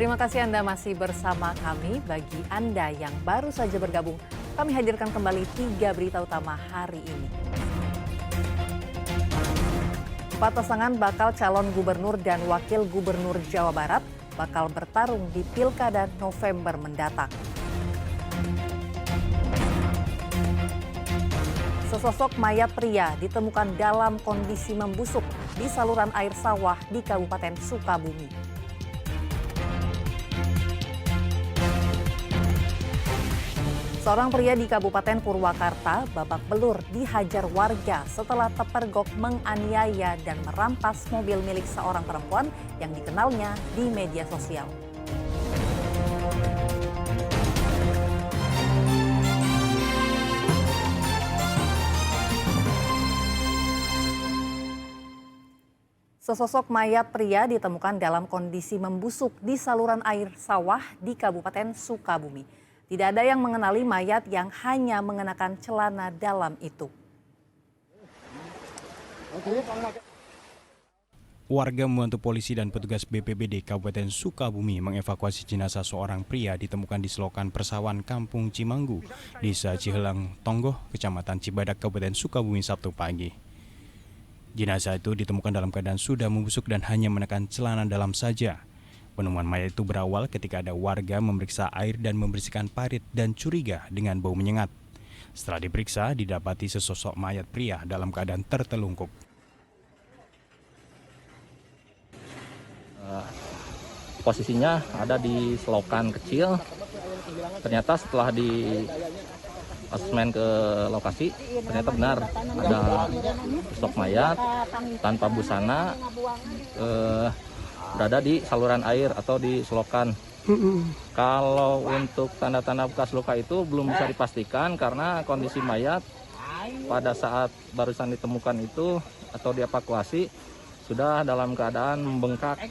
Terima kasih Anda masih bersama kami. Bagi Anda yang baru saja bergabung, kami hadirkan kembali 3 berita utama hari ini. 4 pasangan bakal calon gubernur dan wakil gubernur Jawa Barat bakal bertarung di Pilkada November mendatang. Sesosok mayat pria ditemukan dalam kondisi membusuk di saluran air sawah di Kabupaten Sukabumi. Seorang pria di Kabupaten Purwakarta babak belur dihajar warga setelah terpergok menganiaya dan merampas mobil milik seorang perempuan yang dikenalnya di media sosial. Sesosok mayat pria ditemukan dalam kondisi membusuk di saluran air sawah di Kabupaten Sukabumi. Tidak ada yang mengenali mayat yang hanya mengenakan celana dalam itu. Warga membantu polisi dan petugas BPBD Kabupaten Sukabumi mengevakuasi jenazah seorang pria ditemukan di selokan persawahan Kampung Cimanggu, Desa Cihelang Tonggoh, Kecamatan Cibadak, Kabupaten Sukabumi Sabtu pagi. Jenazah itu ditemukan dalam keadaan sudah membusuk dan hanya mengenakan celana dalam saja. Penemuan mayat itu berawal ketika ada warga memeriksa air dan membersihkan parit dan curiga dengan bau menyengat. Setelah diperiksa, didapati sesosok mayat pria dalam keadaan tertelungkup. Posisinya ada di selokan kecil. Ternyata setelah di asesmen ke lokasi, ternyata benar ada sosok mayat tanpa busana berada di saluran air atau di selokan. Kalau untuk tanda-tanda bekas luka itu belum bisa dipastikan karena kondisi mayat pada saat barusan ditemukan itu atau dievakuasi sudah dalam keadaan membengkak.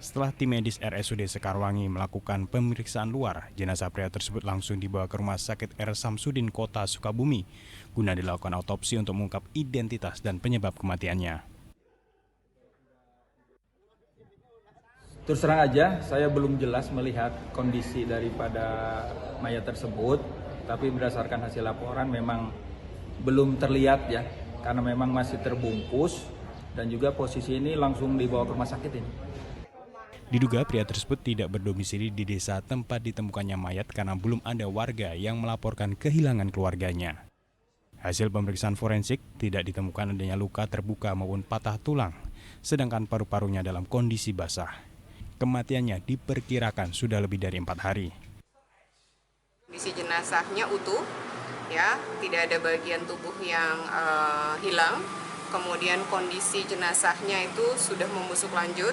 Setelah tim medis RSUD Sekarwangi melakukan pemeriksaan luar, jenazah pria tersebut langsung dibawa ke Rumah Sakit R. Samsudin Kota Sukabumi guna dilakukan autopsi untuk mengungkap identitas dan penyebab kematiannya. Terus terang aja, saya belum jelas melihat kondisi daripada mayat tersebut, tapi berdasarkan hasil laporan memang belum terlihat ya, karena memang masih terbungkus dan juga posisi ini langsung dibawa ke rumah sakit ini. Diduga pria tersebut tidak berdomisili di desa tempat ditemukannya mayat karena belum ada warga yang melaporkan kehilangan keluarganya. Hasil pemeriksaan forensik tidak ditemukan adanya luka terbuka maupun patah tulang, sedangkan paru-parunya dalam kondisi basah. Kematiannya diperkirakan sudah lebih dari 4 hari. Kondisi jenazahnya utuh, ya, tidak ada bagian tubuh yang hilang. Kemudian kondisi jenazahnya itu sudah membusuk lanjut.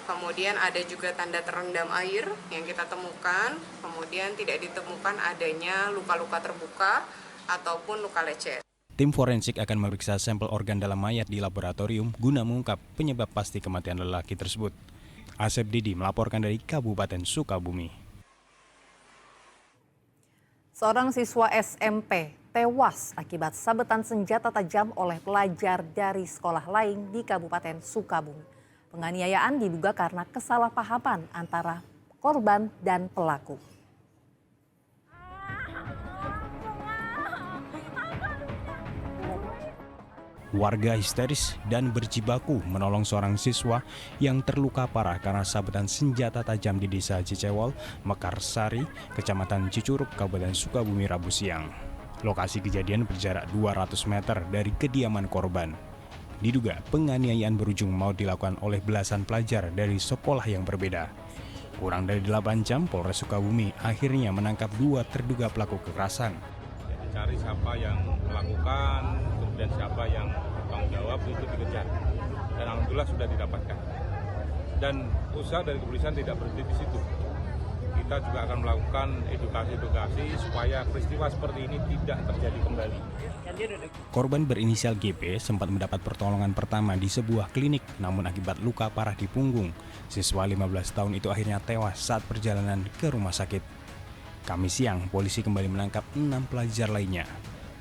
Kemudian ada juga tanda terendam air yang kita temukan. Kemudian tidak ditemukan adanya luka-luka terbuka ataupun luka lecet. Tim forensik akan memeriksa sampel organ dalam mayat di laboratorium guna mengungkap penyebab pasti kematian lelaki tersebut. Asep Didi melaporkan dari Kabupaten Sukabumi. Seorang siswa SMP tewas akibat sabetan senjata tajam oleh pelajar dari sekolah lain di Kabupaten Sukabumi. Penganiayaan diduga karena kesalahpahaman antara korban dan pelaku. Warga histeris dan berjibaku menolong seorang siswa yang terluka parah karena sabetan senjata tajam di Desa Cicewol, Mekarsari, Kecamatan Cicurug, Kabupaten Sukabumi Rabu siang. Lokasi kejadian berjarak 200 meter dari kediaman korban. Diduga penganiayaan berujung maut dilakukan oleh belasan pelajar dari sekolah yang berbeda. Kurang dari 8 jam, Polres Sukabumi akhirnya menangkap 2 terduga pelaku kekerasan. Cari siapa yang melakukan, kemudian siapa yang bertanggung jawab itu dikejar. Dan alhamdulillah sudah didapatkan. Dan usaha dari kepolisian tidak berhenti di situ. Kita juga akan melakukan edukasi supaya peristiwa seperti ini tidak terjadi kembali. Korban berinisial GP sempat mendapat pertolongan pertama di sebuah klinik, namun akibat luka parah di punggung, siswa 15 tahun itu akhirnya tewas saat perjalanan ke rumah sakit. Kamis siang, polisi kembali menangkap 6 pelajar lainnya.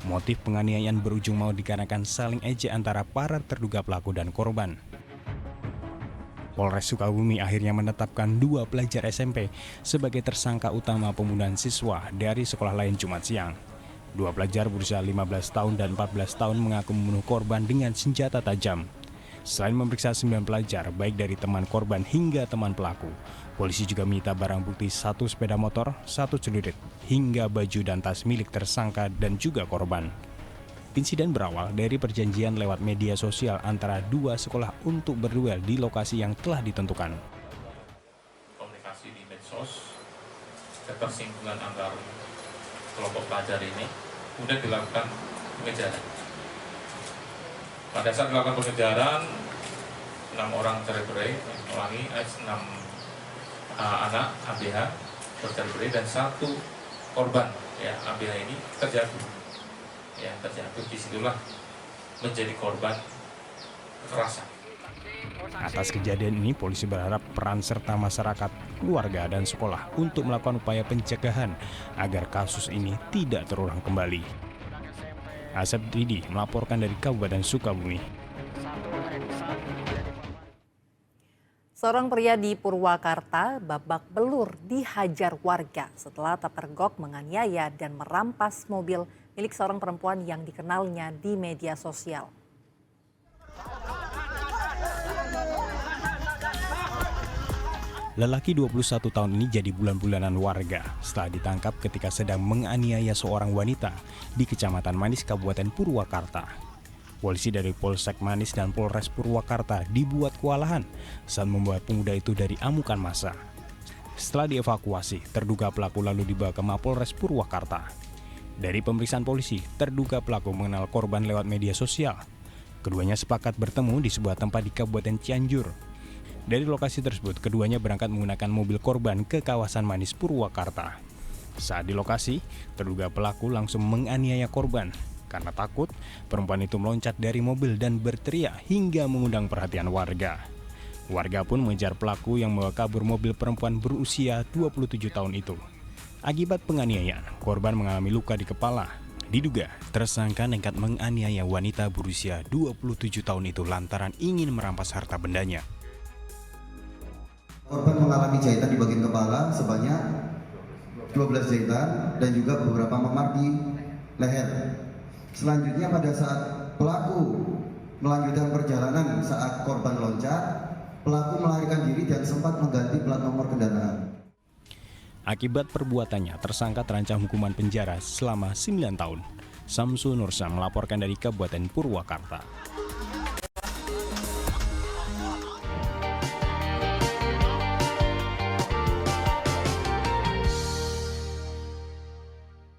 Motif penganiayaan berujung maut dikarenakan saling ejek antara para terduga pelaku dan korban. Polres Sukabumi akhirnya menetapkan 2 pelajar SMP sebagai tersangka utama pembunuhan siswa dari sekolah lain Jumat siang. 2 pelajar berusia 15 tahun dan 14 tahun mengaku membunuh korban dengan senjata tajam. Selain memeriksa 9 pelajar, baik dari teman korban hingga teman pelaku, polisi juga menyita barang bukti 1 sepeda motor, 1 celurit, hingga baju dan tas milik tersangka dan juga korban. Insiden berawal dari perjanjian lewat media sosial antara 2 sekolah untuk berduel di lokasi yang telah ditentukan. Komunikasi di medsos, ketersinggungan antar kelompok pelajar ini, kemudian dilakukan pengejaran. Pada saat dilakukan pengejaran, 6 orang cerai-berai, ulangi, 6 anak ABH bercerai-berai dan 1 korban ya ABH ini terjatuh. Ya, terjatuh, disitulah menjadi korban kekerasan. Atas kejadian ini, polisi berharap peran serta masyarakat, keluarga, dan sekolah untuk melakukan upaya pencegahan agar kasus ini tidak terulang kembali. Asep Didi melaporkan dari Kabupaten Sukabumi. Seorang pria di Purwakarta babak belur dihajar warga setelah terpergok menganiaya dan merampas mobil milik seorang perempuan yang dikenalnya di media sosial. Lelaki 21 tahun ini jadi bulan-bulanan warga setelah ditangkap ketika sedang menganiaya seorang wanita di Kecamatan Manis, Kabupaten Purwakarta. Polisi dari Polsek Manis dan Polres Purwakarta dibuat kewalahan saat membawa pemuda itu dari amukan massa. Setelah dievakuasi, terduga pelaku lalu dibawa ke Mapolres Purwakarta. Dari pemeriksaan polisi, terduga pelaku mengenal korban lewat media sosial. Keduanya sepakat bertemu di sebuah tempat di Kabupaten Cianjur. Dari lokasi tersebut, keduanya berangkat menggunakan mobil korban ke kawasan Manis, Purwakarta. Saat di lokasi, terduga pelaku langsung menganiaya korban. Karena takut, perempuan itu meloncat dari mobil dan berteriak hingga mengundang perhatian warga. Warga pun mengejar pelaku yang membawa kabur mobil perempuan berusia 27 tahun itu. Akibat penganiayaan, korban mengalami luka di kepala. Diduga, tersangka nekat menganiaya wanita berusia 27 tahun itu lantaran ingin merampas harta bendanya. Korban mengalami jahitan di bagian kepala sebanyak 12 jahitan dan juga beberapa memar di leher. Selanjutnya pada saat pelaku melanjutkan perjalanan saat korban loncat, pelaku melarikan diri dan sempat mengganti plat nomor kendaraan. Akibat perbuatannya, tersangka terancam hukuman penjara selama 9 tahun. Samsu Nursa melaporkan dari Kabupaten Purwakarta.